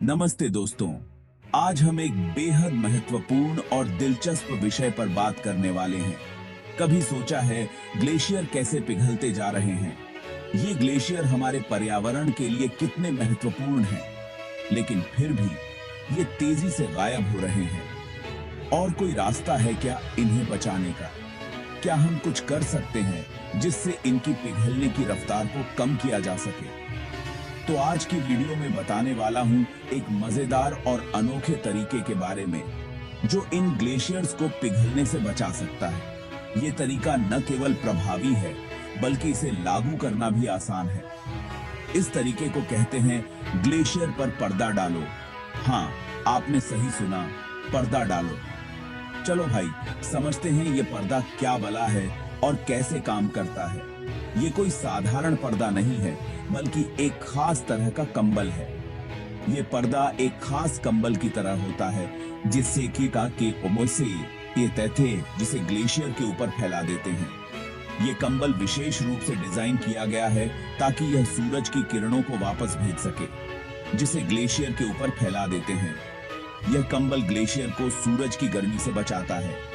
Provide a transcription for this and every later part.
नमस्ते दोस्तों। आज हम एक बेहद महत्वपूर्ण और दिलचस्प विषय पर बात करने वाले हैं। कभी सोचा है ग्लेशियर कैसे पिघलते जा रहे हैं? ये ग्लेशियर हमारे पर्यावरण के लिए कितने महत्वपूर्ण हैं, लेकिन फिर भी ये तेजी से गायब हो रहे हैं। और कोई रास्ता है क्या इन्हें बचाने का? क्या हम कुछ कर सकते हैं जिससे इनकी पिघलने की रफ्तार को कम किया जा सके? तो आज की वीडियो में बताने वाला हूं एक मजेदार और अनोखे तरीके के बारे में जो इन ग्लेशियर्स को पिघलने से बचा सकता है। ये तरीका न केवल प्रभावी है बल्कि इसे लागू करना भी आसान है। इस तरीके को कहते हैं ग्लेशियर पर पर्दा डालो। हाँ, आपने सही सुना, पर्दा डालो। चलो भाई, समझते हैं ये पर्दा क्या बला है और कैसे काम करता है। ये कोई साधारण पर्दा नहीं है बल्कि एक खास तरह का कंबल है। ये पर्दा एक खास कंबल की तरह होता है जिससे ये तहते जिसे ग्लेशियर के ऊपर फैला देते हैं। ये कंबल विशेष रूप से डिजाइन किया गया है ताकि यह सूरज की किरणों को वापस भेज सके जिसे ग्लेशियर के ऊपर फैला देते हैं। यह कंबल ग्लेशियर को सूरज की गर्मी से बचाता है।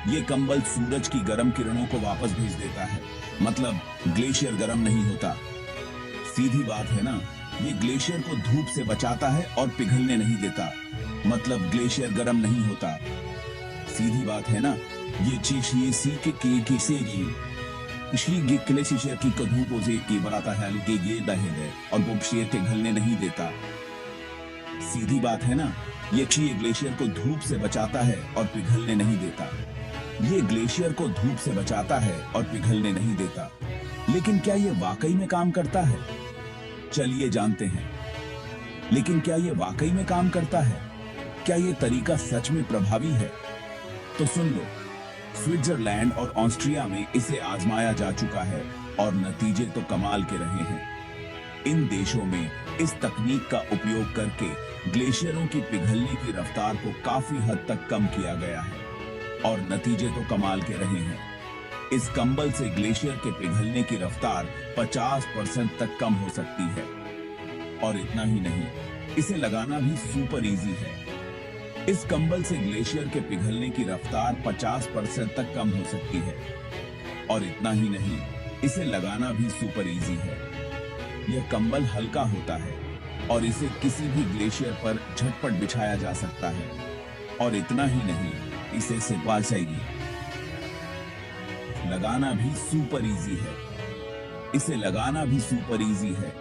ये कंबल सूरज की गर्म किरणों को वापस भेज देता है, मतलब ग्लेशियर गर्म नहीं होता। सीधी बात है ना। ये ग्लेशियर को धूप से बचाता है और पिघलने नहीं देता, मतलब ग्लेशियर गर्म नहीं होता। सीधी बात है ना। ये चीज ये सीख की किसेगी ग्लेशियर की धूप की बनाता है ये दहेगे और वो शेर पिघलने नहीं देता। सीधी बात है ना। ये ग्लेशियर को धूप से बचाता है और पिघलने नहीं देता। ये ग्लेशियर को धूप से बचाता है और पिघलने नहीं देता। लेकिन क्या ये वाकई में काम करता है? चलिए जानते हैं। लेकिन क्या ये वाकई में काम करता है? क्या ये तरीका सच में प्रभावी है? तो सुन लो, स्विट्जरलैंड और ऑस्ट्रिया में इसे आजमाया जा चुका है और नतीजे तो कमाल के रहे हैं। इन देशों में इस तकनीक का उपयोग करके ग्लेशियरों की पिघलने की रफ्तार को काफी हद तक कम किया गया है और नतीजे तो कमाल के रहे हैं। इस कंबल से ग्लेशियर के पिघलने की रफ्तार 50% तक कम हो सकती है। और इतना ही नहीं, इसे लगाना भी सुपर इजी है। इस कंबल से ग्लेशियर के पिघलने की रफ्तार 50% तक कम हो सकती है। और इतना ही नहीं, इसे लगाना भी सुपर इजी है। यह कंबल हल्का होता है और इसे किसी भी ग्लेशियर पर झटपट बिछाया जा सकता है। और इतना ही नहीं, इसे लगाना भी सुपर इजी है। इसे लगाना भी सुपर इजी है।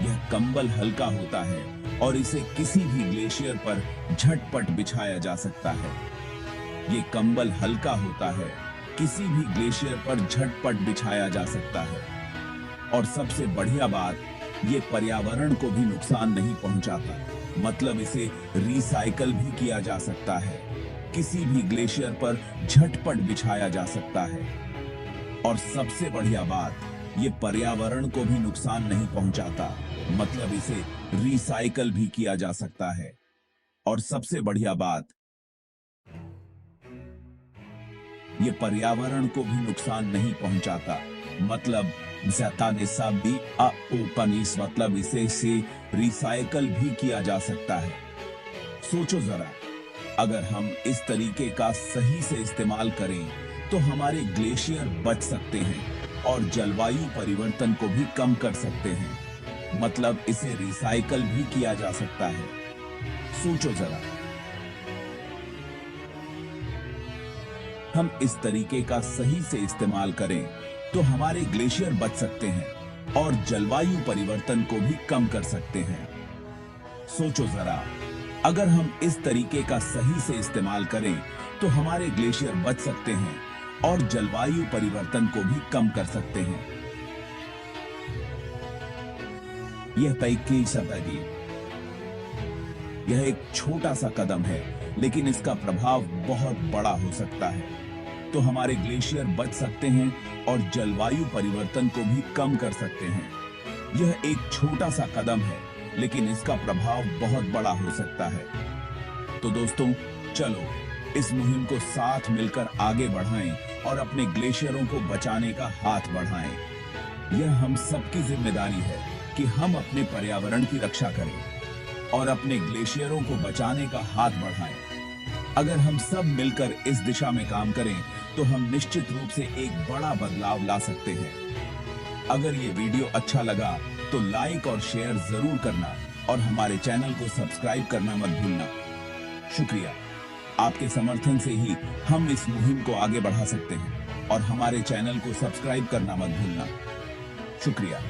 यह कंबल हल्का होता है और इसे किसी भी ग्लेशियर पर झटपट बिछाया जा सकता है। ये कंबल हल्का होता है, किसी भी ग्लेशियर पर झटपट बिछाया जा सकता है। और सबसे बढ़िया बात, ये पर्यावरण को भी नुकसान नहीं पहुंचाता, मतलब इसे रिसाइकल भी किया जा सकता है। किसी भी ग्लेशियर पर झटपट बिछाया जा सकता है। और सबसे बढ़िया बात, ये पर्यावरण को भी नुकसान नहीं पहुंचाता, मतलब इसे रिसाइकल भी किया जा सकता है। और सबसे बढ़िया बात, ये पर्यावरण को भी नुकसान नहीं पहुंचाता, मतलब मतलब इसे रिसाइकल भी किया जा सकता है। सोचो जरा, अगर हम इस तरीके का सही से इस्तेमाल करें तो हमारे ग्लेशियर बच सकते हैं और जलवायु परिवर्तन को भी कम कर सकते हैं, मतलब इसे रिसाइकल भी किया जा सकता है। सोचो जरा, हम इस तरीके का सही से इस्तेमाल करें तो हमारे ग्लेशियर बच सकते हैं और जलवायु परिवर्तन को भी कम कर सकते हैं। सोचो जरा, अगर हम इस तरीके का सही से इस्तेमाल करें तो हमारे ग्लेशियर बच सकते हैं और जलवायु परिवर्तन को भी कम कर सकते हैं। यह एक छोटा सा कदम है, लेकिन इसका प्रभाव बहुत बड़ा हो सकता है। तो हमारे ग्लेशियर बच सकते हैं और जलवायु परिवर्तन को भी कम कर सकते हैं। यह एक छोटा सा कदम है, लेकिन इसका प्रभाव बहुत बड़ा हो सकता है। तो दोस्तों, चलो इस मुहिम को साथ मिलकर आगे बढ़ाएं और अपने ग्लेशियरों को बचाने का हाथ बढ़ाएं। यह हम सबकी जिम्मेदारी है कि हम अपने पर्यावरण की रक्षा करें और अपने ग्लेशियरों को बचाने का हाथ बढ़ाएं। अगर हम सब मिलकर इस दिशा में काम करें तो हम निश्चित रूप से एक बड़ा बदलाव ला सकते हैं। अगर ये वीडियो अच्छा लगा तो लाइक और शेयर जरूर करना और हमारे चैनल को सब्सक्राइब करना मत भूलना। शुक्रिया। आपके समर्थन से ही हम इस मुहिम को आगे बढ़ा सकते हैं और हमारे चैनल को सब्सक्राइब करना मत भूलना। शुक्रिया।